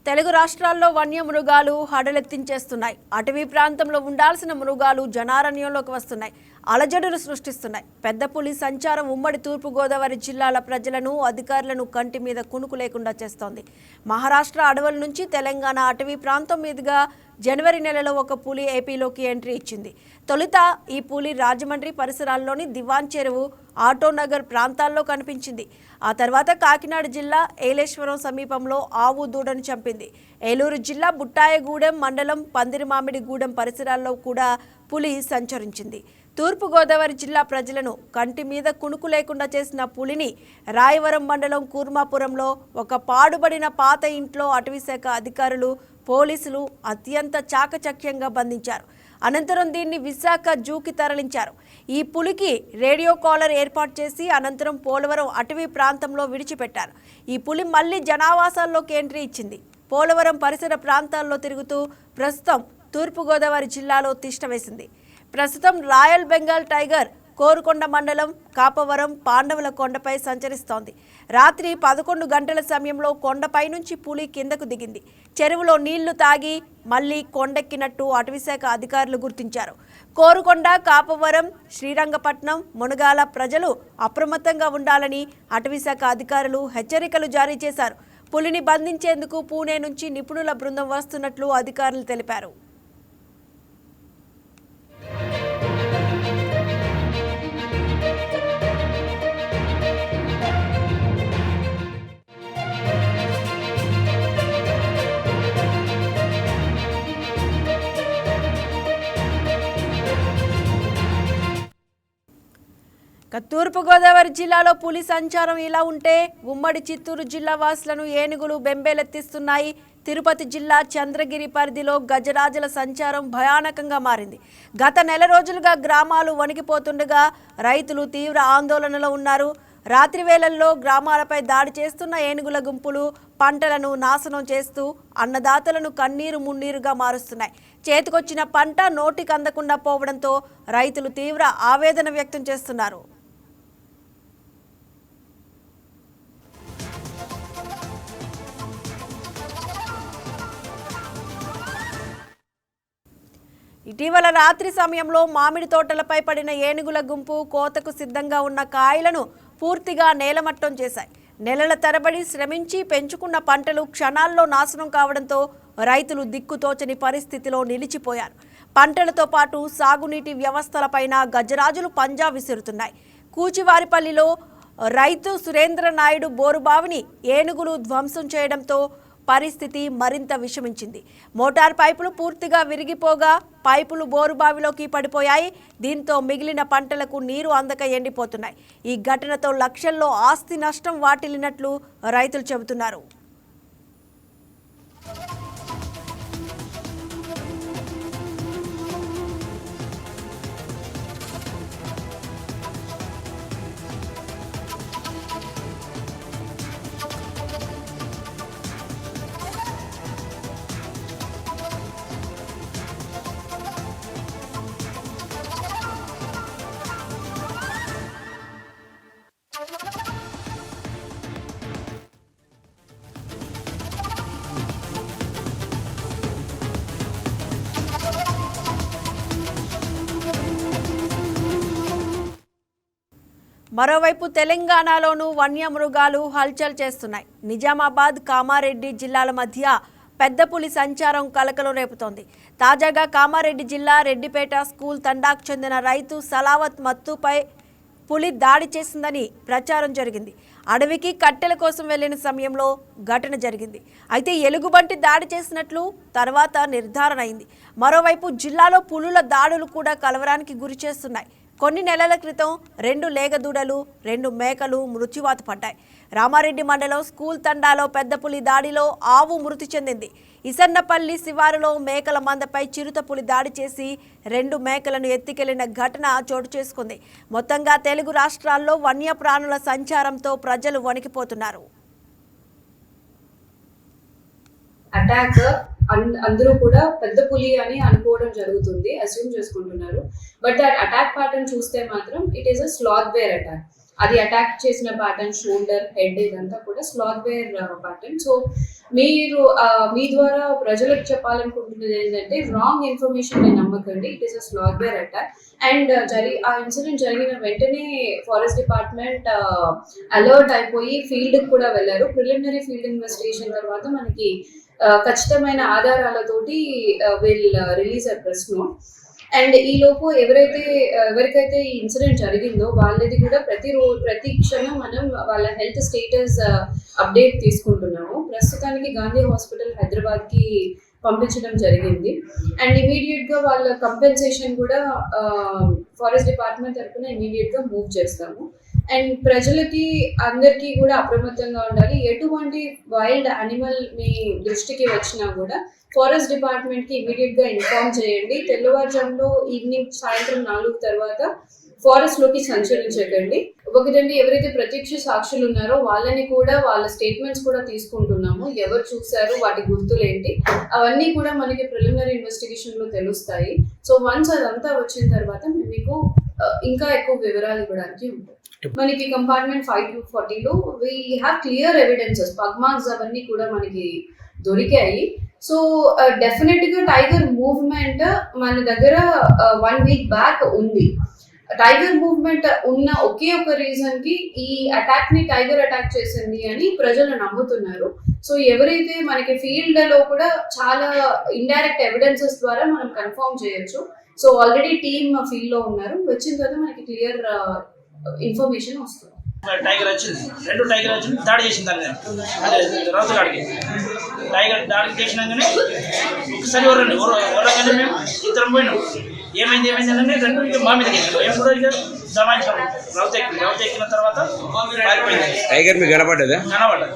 తెలుగు రాష్ట్రాల్లో వన్యమృగాలు హడలెత్తించేస్తున్నాయి. అటవీ ప్రాంతంలో ఉండాల్సిన మృగాలు జనారణ్యంలోకి వస్తున్నాయి, అలజడులు సృష్టిస్తున్నాయి. పెద్ద పులి సంచారం ఉమ్మడి తూర్పుగోదావరి జిల్లాల ప్రజలను, అధికారులను కంటి మీద కునుకు లేకుండా చేస్తోంది. మహారాష్ట్ర అడవుల నుంచి తెలంగాణ అటవీ ప్రాంతం మీదుగా జనవరి నెలలో ఒక పులి ఏపీలోకి ఎంట్రీ ఇచ్చింది. తొలుత ఈ పులి రాజమండ్రి పరిసరాల్లోని దివాన్ చెరువు, ఆటోనగర్ ప్రాంతాల్లో కనిపించింది. ఆ తర్వాత కాకినాడ జిల్లా ఏలేశ్వరం సమీపంలో ఆవు దూడను చంపింది. ఏలూరు జిల్లా బుట్టాయగూడెం మండలం పందిరిమామిడిగూడెం పరిసరాల్లో కూడా పులి సంచరించింది. తూర్పుగోదావరి జిల్లా ప్రజలను కంటి మీద కునుకు లేకుండా చేసిన పులిని రాయవరం మండలం కూర్మాపురంలో ఒక పాడుబడిన పాత ఇంట్లో అటవీశాఖ అధికారులు, పోలీసులు అత్యంత చాకచక్యంగా బంధించారు. అనంతరం దీన్ని విశాఖ జూకి తరలించారు. ఈ పులికి రేడియో కాలర్ ఏర్పాటు చేసి అనంతరం పోలవరం అటవీ ప్రాంతంలో విడిచిపెట్టారు. ఈ పులి మళ్లీ జనావాసాల్లోకి ఎంట్రీ ఇచ్చింది. పోలవరం పరిసర ప్రాంతాల్లో తిరుగుతూ ప్రస్తుతం తూర్పుగోదావరి జిల్లాలో తిష్టవేసింది. ప్రస్తుతం రాయల్ బెంగాల్ టైగర్ కోరుకొండ మండలం కాపవరం పాండవుల కొండపై సంచరిస్తోంది. రాత్రి 11 గంటల సమయంలో కొండపై నుంచి పులి కిందకు దిగింది. చెరువులో నీళ్లు తాగి మళ్లీ కొండెక్కినట్టు అటవీశాఖ అధికారులు గుర్తించారు. కోరుకొండ, కాపవరం, శ్రీరంగపట్నం, మునగాల ప్రజలు అప్రమత్తంగా ఉండాలని అటవీశాఖ అధికారులు హెచ్చరికలు జారీ చేశారు. పులిని బంధించేందుకు పూణే నుంచి నిపుణుల బృందం వస్తున్నట్లు అధికారులు తెలిపారు. తూర్పుగోదావరి జిల్లాలో పులి సంచారం ఇలా ఉంటే ఉమ్మడి చిత్తూరు జిల్లా వాసులను ఏనుగులు బెంబేలెత్తిస్తున్నాయి. తిరుపతి జిల్లా చంద్రగిరి పరిధిలో గజరాజుల సంచారం భయానకంగా మారింది. గత నెల రోజులుగా గ్రామాలు వణికిపోతుండగా రైతులు తీవ్ర ఆందోళనలో ఉన్నారు. రాత్రి వేళల్లో గ్రామాలపై దాడి చేస్తున్న ఏనుగుల గుంపులు పంటలను నాశనం చేస్తూ అన్నదాతలను కన్నీరు మున్నీరుగా మారుస్తున్నాయి. చేతికొచ్చిన పంట నోటికి అందకుండా పోవడంతో రైతులు తీవ్ర ఆవేదన వ్యక్తం చేస్తున్నారు. ఇటీవల రాత్రి సమయంలో మామిడి తోటలపై పడిన ఏనుగుల గుంపు కోతకు సిద్ధంగా ఉన్న కాయలను పూర్తిగా నేలమట్టం చేశాయి. నెలల తరబడి శ్రమించి పెంచుకున్న పంటలు క్షణాల్లో నాశనం కావడంతో రైతులు దిక్కుతోచని పరిస్థితిలో నిలిచిపోయారు. పంటలతో పాటు సాగునీటి వ్యవస్థలపైన గజరాజులు పంజా విసురుతున్నాయి. కూచివారిపల్లిలో రైతు సురేంద్ర నాయుడు బోరుబావిని ఏనుగులు ధ్వంసం చేయడంతో పరిస్థితి మరింత విషమించింది. మోటార్ పైపులు పూర్తిగా విరిగిపోగా పైపులు బోరుబావిలోకి పడిపోయాయి. దీంతో మిగిలిన పంటలకు నీరు అందక ఎండిపోతున్నాయి. ఈ ఘటనతో లక్షల్లో ఆస్తి నష్టం వాటిల్లినట్లు రైతులు చెబుతున్నారు. మరోవైపు తెలంగాణలోనూ వన్యమృగాలు హల్చల్ చేస్తున్నాయి. నిజామాబాద్, కామారెడ్డి జిల్లాల మధ్య పెద్ద పులి సంచారం కలకలం రేపుతోంది. తాజాగా కామారెడ్డి జిల్లా రెడ్డిపేట స్కూల్ తండాకు చెందిన రైతు సలావత్ మత్తుపై పులి దాడి చేసిందని ప్రచారం జరిగింది. అడవికి కట్టెల కోసం వెళ్లిన సమయంలో ఘటన జరిగింది. అయితే ఎలుగుబంటి దాడి చేసినట్లు తర్వాత నిర్ధారణ అయింది. మరోవైపు జిల్లాలో పులుల దాడులు కూడా కలవరానికి గురి చేస్తున్నాయి. కొన్ని నెలల క్రితం 2 లేగదూడలు, 2 మేకలు మృత్యువాత పడ్డాయి. రామారెడ్డి మండలం స్కూల్ తండాలో పెద్ద పులి దాడిలో ఆవు మృతి చెందింది. ఇసన్నపల్లి శివారులో మేకల మందపై చిరుత పులి దాడి చేసి 2 మేకలను ఎత్తికెళ్లిన ఘటన చోటు చేసుకుంది. మొత్తంగా తెలుగు రాష్ట్రాల్లో వన్యప్రాణుల సంచారంతో ప్రజలు వణికిపోతున్నారు. అటాక్ అందరూ కూడా పెద్ద పులి అని అనుకోవడం జరుగుతుంది, అస్యూమ్ చేసుకుంటున్నారు. బట్ ఆ అటాక్ ప్యాటర్న్ చూస్తే మాత్రం it is a sloth bear attack. అది అటాక్ చేసిన ప్యాటర్న్ షోల్డర్ హెడ్ ఇదంతా కూడా స్లాత్వేర్ ప్యాటర్న్. సో మీరు మీ ద్వారా ప్రజలకు చెప్పాలనుకుంటున్నది ఏంటంటే రాంగ్ ఇన్ఫర్మేషన్ ని నమ్మకండి. It is a sloth bear attack. And ఆ ఇన్సిడెంట్ జరిగిన వెంటనే ఫారెస్ట్ డిపార్ట్మెంట్ అలర్ట్ అయిపోయి ఫీల్డ్ కూడా వెళ్ళారు. ప్రిలిమినరీ ఫీల్డ్ ఇన్వెస్టిగేషన్ తర్వాత మనకి ఖచ్చితమైన ఆధారాలతోటి will release a press note. And ఈ లోపు ఎవరికైతే ఈ ఇన్సిడెంట్ జరిగిందో వాళ్ళది కూడా ప్రతి క్షణం మనం వాళ్ళ హెల్త్ స్టేటస్ అప్డేట్ తీసుకుంటున్నాము. ప్రస్తుతానికి గాంధీ హాస్పిటల్ హైదరాబాద్ కి పంపించడం జరిగింది. అండ్ ఇమీడియట్ గా వాళ్ళ కంపెన్సేషన్ కూడా ఫారెస్ట్ డిపార్ట్మెంట్ తరఫున ఇమీడియట్ గా మూవ్ చేస్తాము. అండ్ ప్రజలకి అందరికీ కూడా అప్రమత్తంగా ఉండాలి. ఎటువంటి వైల్డ్ యానిమల్ మీ దృష్టికి వచ్చినా కూడా ఫారెస్ట్ డిపార్ట్మెంట్ కి ఇమీడియట్ గా ఇన్ఫార్మ్ చేయండి. తెల్లవారుజాములో సాయంత్రం 4 తర్వాత ఫారెస్ట్ లోకి సంచరించకండి. ఒకటండి, ఎవరైతే ప్రత్యక్ష సాక్షులు ఉన్నారో వాళ్ళని కూడా వాళ్ళ స్టేట్మెంట్స్ కూడా తీసుకుంటున్నాము. ఎవరు చూశారు, వాటి గుర్తులేంటి, అవన్నీ కూడా మనకి ప్రిలిమినరీ ఇన్వెస్టిగేషన్ లో తెలుస్తాయి. సో వన్స్ అదంతా వచ్చిన తర్వాత మీకు ఇంకా ఎక్కువ వివరాలు ఇవ్వడానికి ఉంటుంది. మనకి కంపార్ట్మెంట్ 5-40లో we have clear evidences, pug marks అవన్నీ కూడా మనకి దొరికాయి. సో డెఫినెట్ గా టైగర్ మూవ్మెంట్ మన దగ్గర 1 వీక్ బ్యాక్ ఉంది. టైగర్ మూవ్మెంట్ ఉన్న ఒకే ఒక రీజన్ కి ఈ అటాక్ ని టైగర్ అటాక్ చేసింది అని ప్రజలు నమ్ముతున్నారు. సో ఎవరైతే మనకి ఫీల్డ్ లో కూడా చాలా ఇండైరెక్ట్ ఎవిడెన్సెస్ ద్వారా మనం కన్ఫర్మ్ చేయొచ్చు. సో ఆల్రెడీ టీమ్ ఫీల్డ్ లో ఉన్నారు. వచ్చిన తర్వాత మనకి క్లియర్ ఇన్ఫర్మేషన్ వస్తుంది. టైగర్ వచ్చింది, 2 టైగర్ వచ్చింది, దాడి చేసింది దాని అదే రాజుగాడికి. టైగర్ దాడి చేసినాకనే ఒకసారి ఎవరగానే మేము ఇద్దరం పోయినాం. ఏమైంది అంటే 2 మా మీదకి ఎక్కినాం. మేము కూడా ఇక జమాయించాము. రౌత్ ఎక్కిన తర్వాత పారిపోయింది. టైగర్ మీకు కనపడ్డదా? కనబడ్డది.